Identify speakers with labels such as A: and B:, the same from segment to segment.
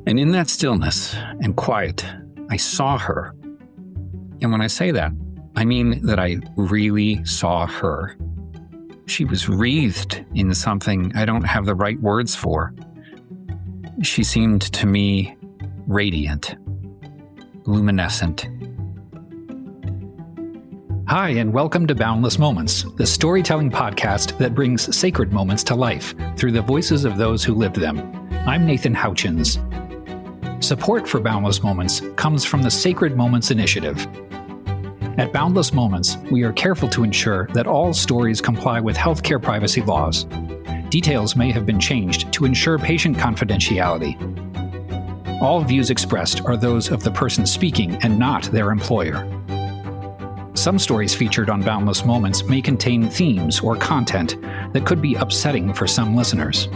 A: And in that stillness and quiet, I saw her. And when I say that, I mean that I really saw her. She was wreathed in something I don't have the right words for. She seemed to me radiant, luminescent.
B: Hi, and welcome to Boundless Moments, the storytelling podcast that brings sacred moments to life through the voices of those who lived them. I'm Nathan Houchens. Support for Boundless Moments comes from the Sacred Moments Initiative. At Boundless Moments, we are careful to ensure that all stories comply with healthcare privacy laws. Details may have been changed to ensure patient confidentiality. All views expressed are those of the person speaking and not their employer. Some stories featured on Boundless Moments may contain themes or content that could be upsetting for some listeners.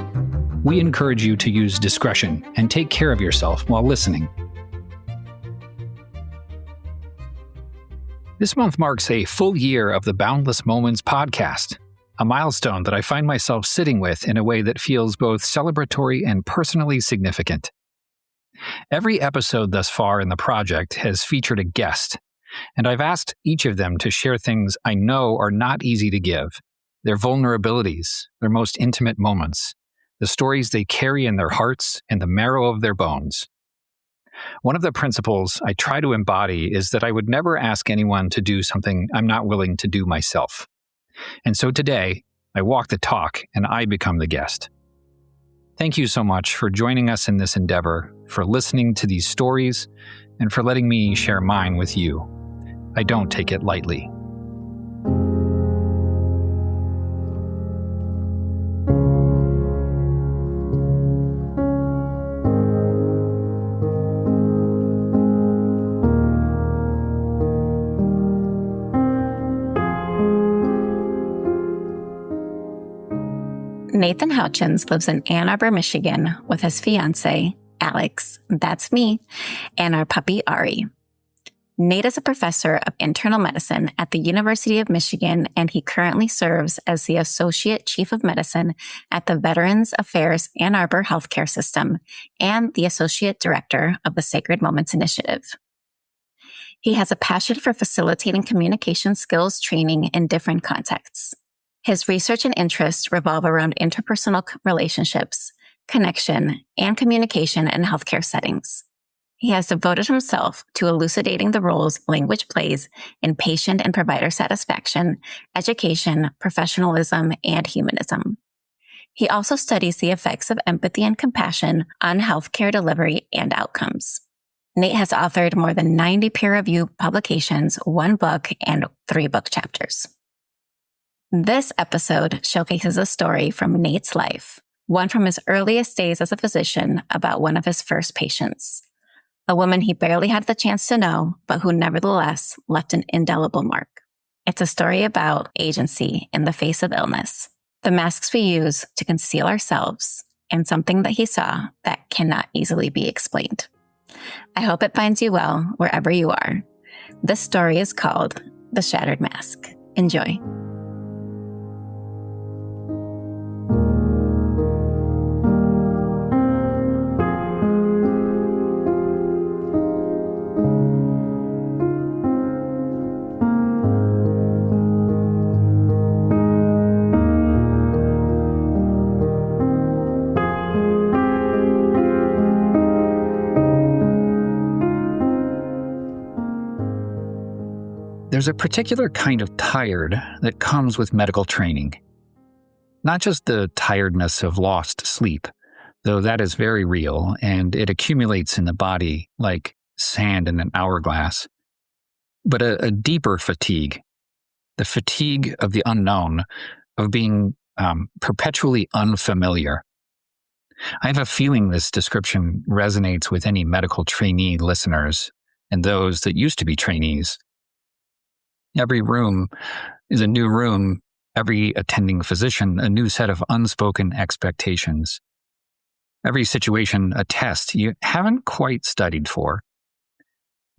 B: We encourage you to use discretion and take care of yourself while listening. This month marks a full year of the Boundless Moments podcast, a milestone that I find myself sitting with in a way that feels both celebratory and personally significant. Every episode thus far in the project has featured a guest, and I've asked each of them to share things I know are not easy to give, their vulnerabilities, their most intimate moments, the stories they carry in their hearts and the marrow of their bones. One of the principles I try to embody is that I would never ask anyone to do something I'm not willing to do myself. And so today, I walk the talk and I become the guest. Thank you so much for joining us in this endeavor, for listening to these stories, and for letting me share mine with you. I don't take it lightly.
C: Nathan Houchens lives in Ann Arbor, Michigan with his fiancée, Alex, that's me, and our puppy, Ari. Nate is a professor of internal medicine at the University of Michigan, and he currently serves as the Associate Chief of Medicine at the Veterans Affairs Ann Arbor Healthcare System and the Associate Director of the Sacred Moments Initiative. He has a passion for facilitating communication skills training in different contexts. His research and interests revolve around interpersonal relationships, connection, and communication in healthcare settings. He has devoted himself to elucidating the roles language plays in patient and provider satisfaction, education, professionalism, and humanism. He also studies the effects of empathy and compassion on healthcare delivery and outcomes. Nate has authored more than 90 peer-reviewed publications, 1 book, and 3 book chapters. This episode showcases a story from Nate's life, one from his earliest days as a physician about one of his first patients, a woman he barely had the chance to know, but who nevertheless left an indelible mark. It's a story about agency in the face of illness, the masks we use to conceal ourselves, and something that he saw that cannot easily be explained. I hope it finds you well wherever you are. This story is called The Shattered Mask. Enjoy.
A: There's a particular kind of tired that comes with medical training. Not just the tiredness of lost sleep, though that is very real and it accumulates in the body like sand in an hourglass, but a deeper fatigue, the fatigue of the unknown, of being perpetually unfamiliar. I have a feeling this description resonates with any medical trainee listeners and those that used to be trainees. Every room is a new room, every attending physician a new set of unspoken expectations. Every situation a test you haven't quite studied for.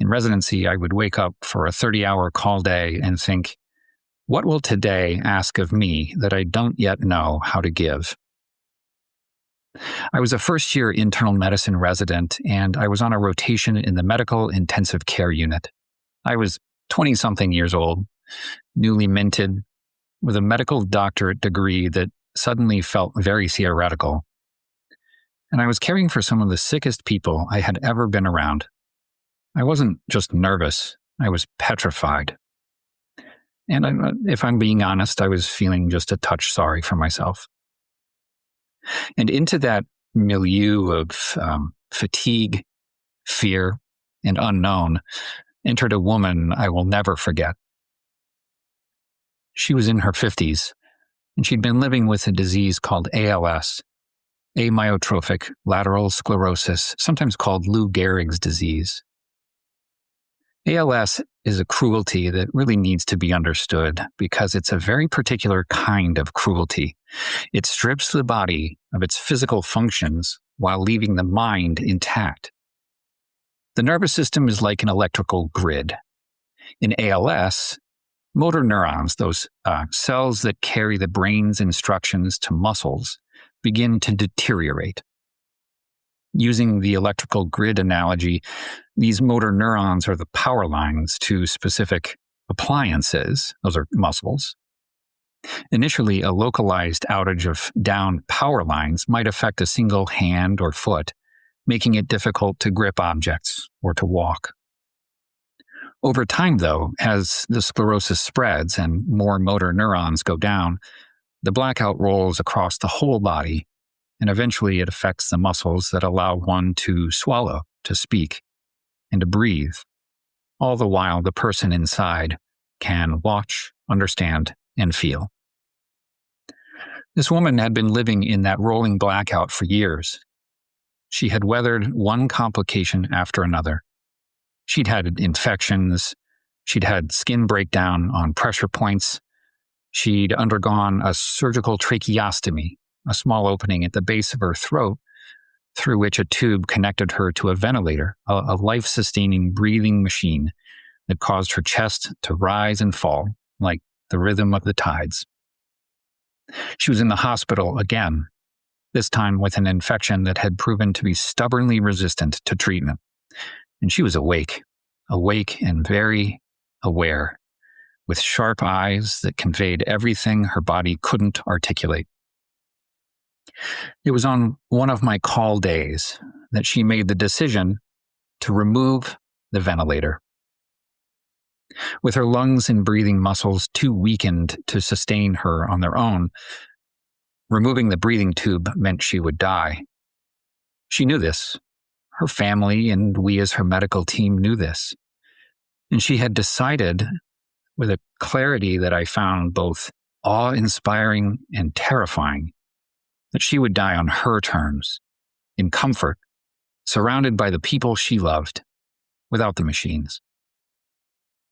A: In residency, I would wake up for a 30-hour call day and think, what will today ask of me that I don't yet know how to give? I was a first-year internal medicine resident, and I was on a rotation in the medical intensive care unit. I was 20-something years old, newly minted, with a medical doctorate degree that suddenly felt very theoretical. And I was caring for some of the sickest people I had ever been around. I wasn't just nervous, I was petrified. And if I'm being honest, I was feeling just a touch sorry for myself. And into that milieu of fatigue, fear, and unknown entered a woman I will never forget. She was in her 50s, and she'd been living with a disease called ALS, amyotrophic lateral sclerosis, sometimes called Lou Gehrig's disease. ALS is a cruelty that really needs to be understood because it's a very particular kind of cruelty. It strips the body of its physical functions while leaving the mind intact. The nervous system is like an electrical grid. In ALS, motor neurons, those cells that carry the brain's instructions to muscles, begin to deteriorate. Using the electrical grid analogy, these motor neurons are the power lines to specific appliances. Those are muscles. Initially, a localized outage of downed power lines might affect a single hand or foot, making it difficult to grip objects or to walk. Over time, though, as the sclerosis spreads and more motor neurons go down, the blackout rolls across the whole body, and eventually it affects the muscles that allow one to swallow, to speak, and to breathe, all the while the person inside can watch, understand, and feel. This woman had been living in that rolling blackout for years. She had weathered one complication after another. She'd had infections, she'd had skin breakdown on pressure points, she'd undergone a surgical tracheostomy, a small opening at the base of her throat through which a tube connected her to a ventilator, a life-sustaining breathing machine that caused her chest to rise and fall like the rhythm of the tides. She was in the hospital again, this time with an infection that had proven to be stubbornly resistant to treatment. And she was awake and very aware, with sharp eyes that conveyed everything her body couldn't articulate. It was on one of my call days that she made the decision to remove the ventilator. With her lungs and breathing muscles too weakened to sustain her on their own, removing the breathing tube meant she would die. She knew this. Her family and we as her medical team knew this. And she had decided, with a clarity that I found both awe-inspiring and terrifying, that she would die on her terms, in comfort, surrounded by the people she loved, without the machines.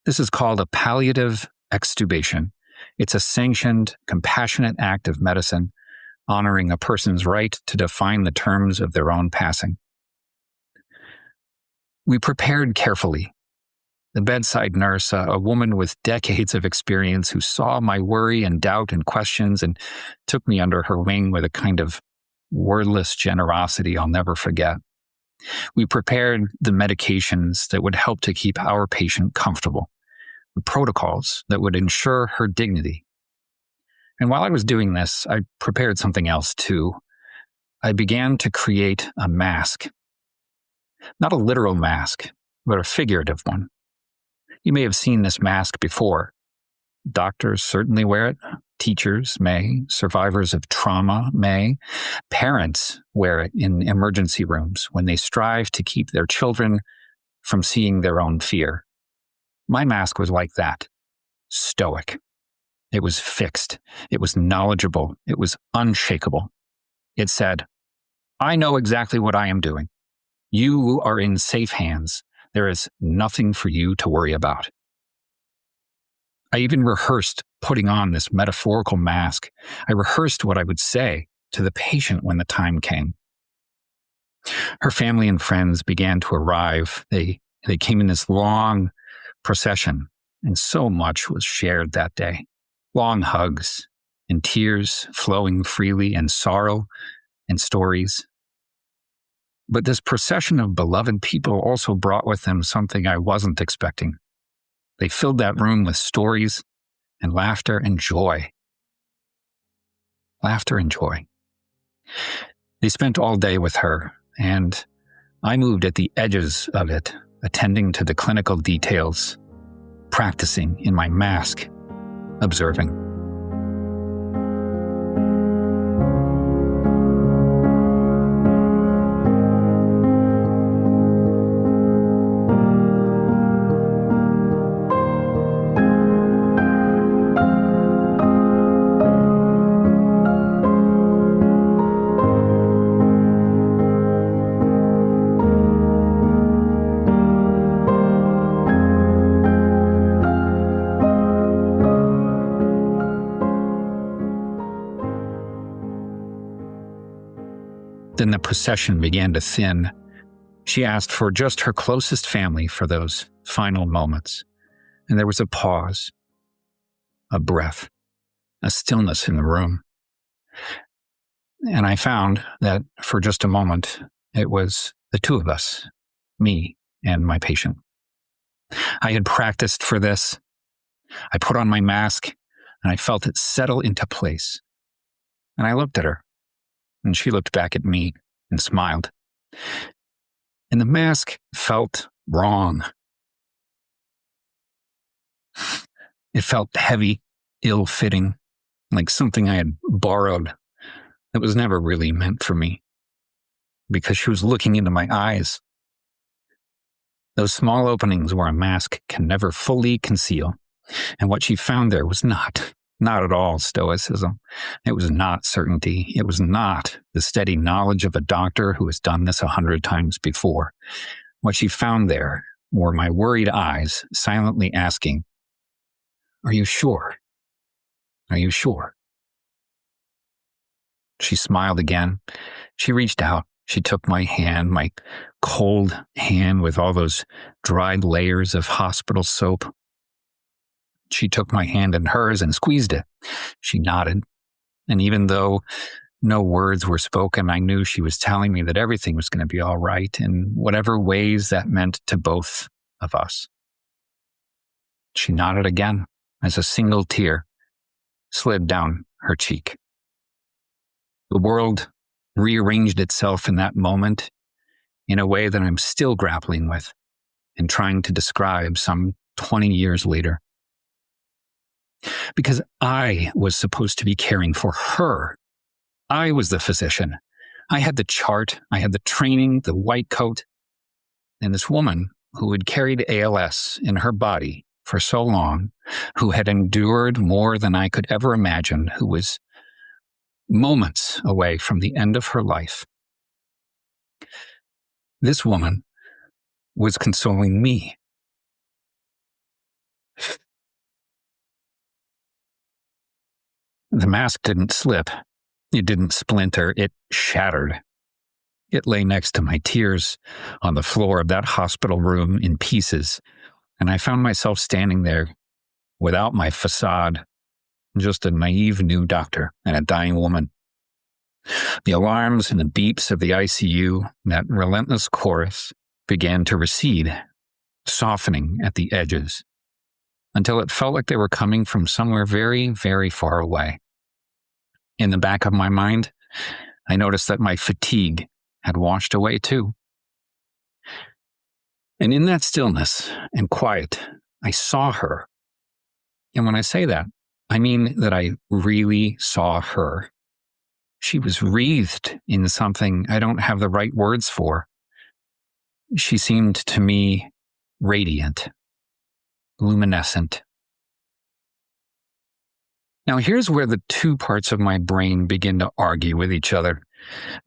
A: This is called a palliative extubation. It's a sanctioned, compassionate act of medicine, honoring a person's right to define the terms of their own passing. We prepared carefully. The bedside nurse, a woman with decades of experience who saw my worry and doubt and questions and took me under her wing with a kind of wordless generosity I'll never forget. We prepared the medications that would help to keep our patient comfortable, the protocols that would ensure her dignity. And while I was doing this, I prepared something else too. I began to create a mask. Not a literal mask, but a figurative one. You may have seen this mask before. Doctors certainly wear it. Teachers may. Survivors of trauma may. Parents wear it in emergency rooms when they strive to keep their children from seeing their own fear. My mask was like that. Stoic. It was fixed. It was knowledgeable. It was unshakable. It said, I know exactly what I am doing. You are in safe hands. There is nothing for you to worry about. I even rehearsed putting on this metaphorical mask. I rehearsed what I would say to the patient when the time came. Her family and friends began to arrive. They came in this long procession, and so much was shared that day. Long hugs and tears flowing freely and sorrow and stories. But this procession of beloved people also brought with them something I wasn't expecting. They filled that room with stories and laughter and joy. Laughter and joy. They spent all day with her, and I moved at the edges of it, attending to the clinical details, practicing in my mask, observing. Then the procession began to thin. She asked for just her closest family for those final moments. And there was a pause, a breath, a stillness in the room. And I found that for just a moment, it was the two of us, me and my patient. I had practiced for this. I put on my mask and I felt it settle into place. And I looked at her. And she looked back at me and smiled. And the mask felt wrong. It felt heavy, ill-fitting, like something I had borrowed that was never really meant for me, because she was looking into my eyes. Those small openings where a mask can never fully conceal. And what she found there was not at all stoicism. It was not certainty. It was not the steady knowledge of a doctor who has done this 100 times before. What she found there were my worried eyes silently asking, "Are you sure? Are you sure?" She smiled again. She reached out. She took my hand, my cold hand with all those dried layers of hospital soap. She took my hand in hers and squeezed it. She nodded. And even though no words were spoken, I knew she was telling me that everything was going to be all right in whatever ways that meant to both of us. She nodded again as a single tear slid down her cheek. The world rearranged itself in that moment in a way that I'm still grappling with and trying to describe some 20 years later. Because I was supposed to be caring for her. I was the physician. I had the chart, I had the training, the white coat. And this woman who had carried ALS in her body for so long, who had endured more than I could ever imagine, who was moments away from the end of her life. This woman was consoling me. The mask didn't slip. It didn't splinter. It shattered. It lay next to my tears on the floor of that hospital room in pieces, and I found myself standing there without my façade, just a naive new doctor and a dying woman. The alarms and the beeps of the ICU, that relentless chorus, began to recede, softening at the edges, until it felt like they were coming from somewhere very, very far away. In the back of my mind, I noticed that my fatigue had washed away too. And in that stillness and quiet, I saw her. And when I say that, I mean that I really saw her. She was wreathed in something I don't have the right words for. She seemed to me radiant, luminescent. Now, here's where the two parts of my brain begin to argue with each other,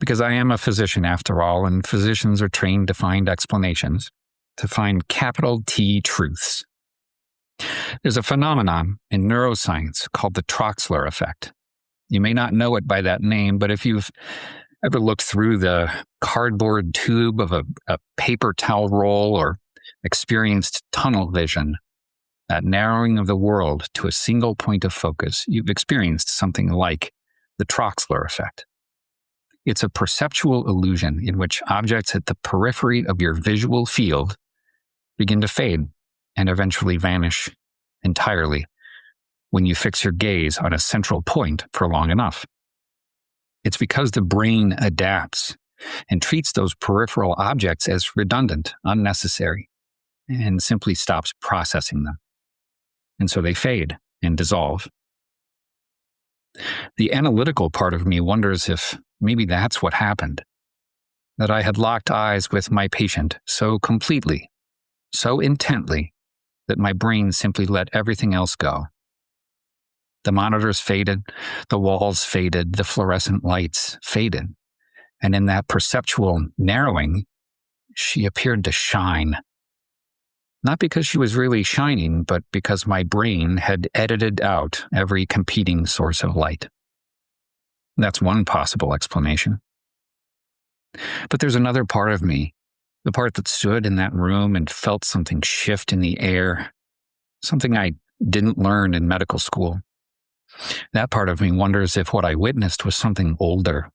A: because I am a physician after all, and physicians are trained to find explanations, to find capital T truths. There's a phenomenon in neuroscience called the Troxler effect. You may not know it by that name, but if you've ever looked through the cardboard tube of a paper towel roll or experienced tunnel vision, that narrowing of the world to a single point of focus, you've experienced something like the Troxler effect. It's a perceptual illusion in which objects at the periphery of your visual field begin to fade and eventually vanish entirely when you fix your gaze on a central point for long enough. It's because the brain adapts and treats those peripheral objects as redundant, unnecessary, and simply stops processing them. And so they fade and dissolve. The analytical part of me wonders if maybe that's what happened, that I had locked eyes with my patient so completely, so intently, that my brain simply let everything else go. The monitors faded, the walls faded, the fluorescent lights faded, and in that perceptual narrowing, she appeared to shine. Not because she was really shining, but because my brain had edited out every competing source of light. That's one possible explanation. But there's another part of me, the part that stood in that room and felt something shift in the air, something I didn't learn in medical school. That part of me wonders if what I witnessed was something older,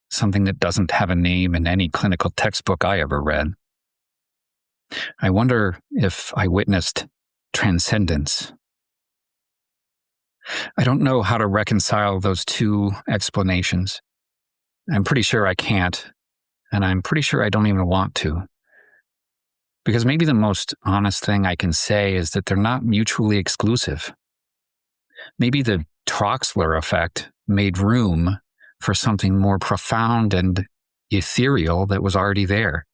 A: something that doesn't have a name in any clinical textbook I ever read. I wonder if I witnessed transcendence. I don't know how to reconcile those two explanations. I'm pretty sure I can't, and I'm pretty sure I don't even want to. Because maybe the most honest thing I can say is that they're not mutually exclusive. Maybe the Troxler effect made room for something more profound and ethereal that was already there.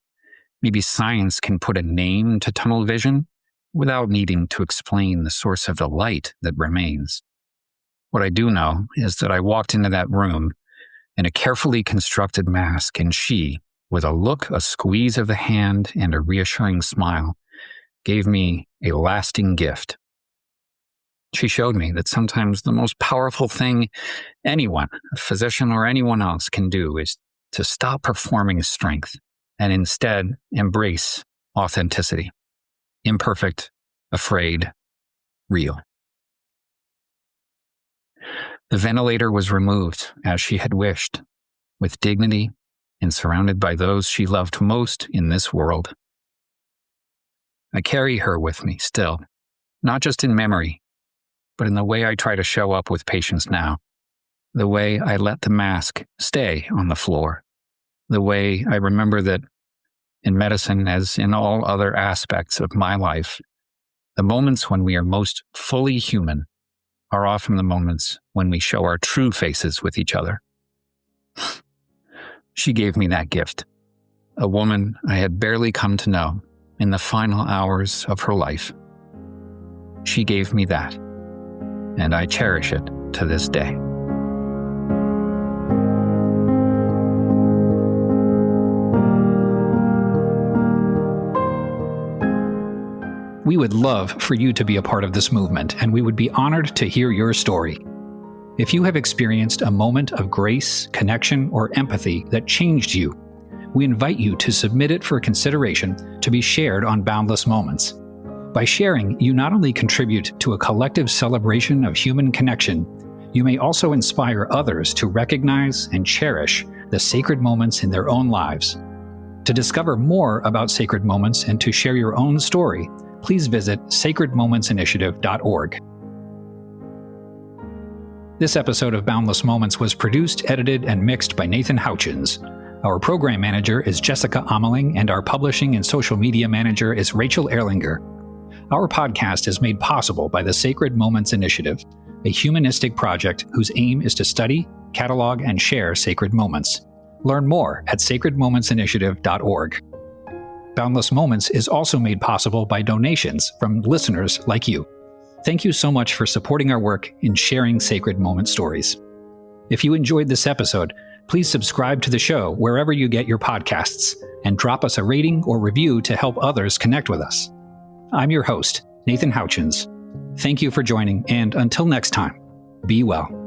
A: Maybe science can put a name to tunnel vision without needing to explain the source of the light that remains. What I do know is that I walked into that room in a carefully constructed mask, and she, with a look, a squeeze of the hand, and a reassuring smile, gave me a lasting gift. She showed me that sometimes the most powerful thing anyone, a physician or anyone else, can do is to stop performing strength and instead embrace authenticity. Imperfect, afraid, real. The ventilator was removed as she had wished, with dignity and surrounded by those she loved most in this world. I carry her with me still, not just in memory, but in the way I try to show up with patients now, the way I let the mask stay on the floor, the way I remember that in medicine, as in all other aspects of my life, the moments when we are most fully human are often the moments when we show our true faces with each other. She gave me that gift, a woman I had barely come to know in the final hours of her life. She gave me that, and I cherish it to this day.
B: We would love for you to be a part of this movement, and we would be honored to hear your story. If you have experienced a moment of grace, connection, or empathy that changed you, we invite you to submit it for consideration to be shared on Boundless Moments. By sharing, you not only contribute to a collective celebration of human connection, you may also inspire others to recognize and cherish the sacred moments in their own lives. To discover more about sacred moments and to share your own story, please visit sacredmomentsinitiative.org. This episode of Boundless Moments was produced, edited, and mixed by Nathan Houchens. Our program manager is Jessica Ameling, and our publishing and social media manager is Rachel Erlinger. Our podcast is made possible by the Sacred Moments Initiative, a humanistic project whose aim is to study, catalog, and share sacred moments. Learn more at sacredmomentsinitiative.org. Boundless Moments is also made possible by donations from listeners like you. Thank you so much for supporting our work in sharing sacred moment stories. If you enjoyed this episode, please subscribe to the show wherever you get your podcasts and drop us a rating or review to help others connect with us. I'm your host, Nathan Houchens. Thank you for joining, and until next time, be well.